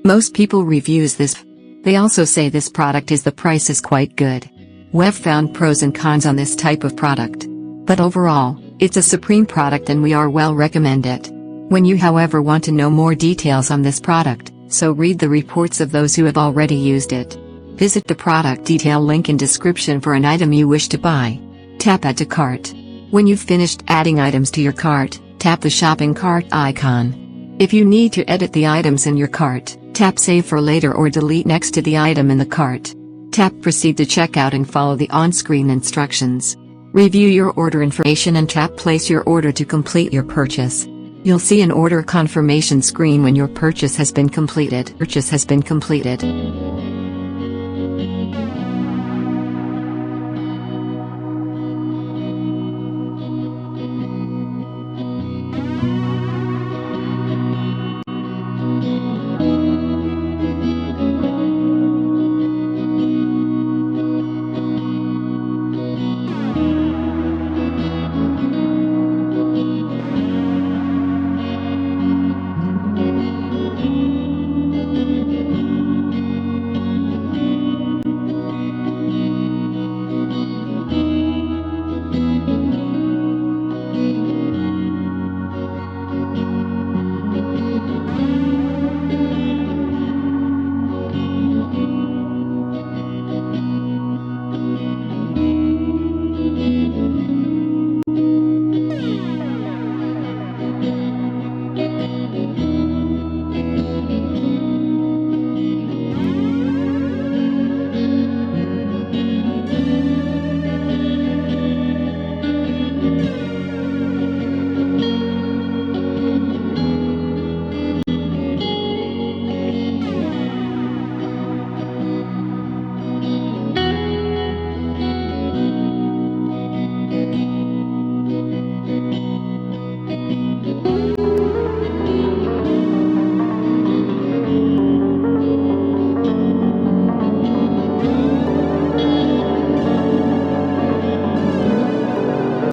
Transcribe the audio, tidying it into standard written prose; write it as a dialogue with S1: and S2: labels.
S1: Most people reviews this. They also say this product is the price is quite good. We've found pros and cons on this type of product. But overall, it's a supreme product and we are well recommend it. When you however want to know more details on this product, so read the reports of those who have already used it. Visit the product detail link in description for an item you wish to buy. Tap Add to Cart. When you've finished adding items to your cart, tap the shopping cart icon. If you need to edit the items in your cart, tap Save for later or delete next to the item in the cart. Tap Proceed to checkout and follow the on-screen instructions. Review your order information and tap Place your order to complete your purchase. You'll see an order confirmation screen when your purchase has been completed.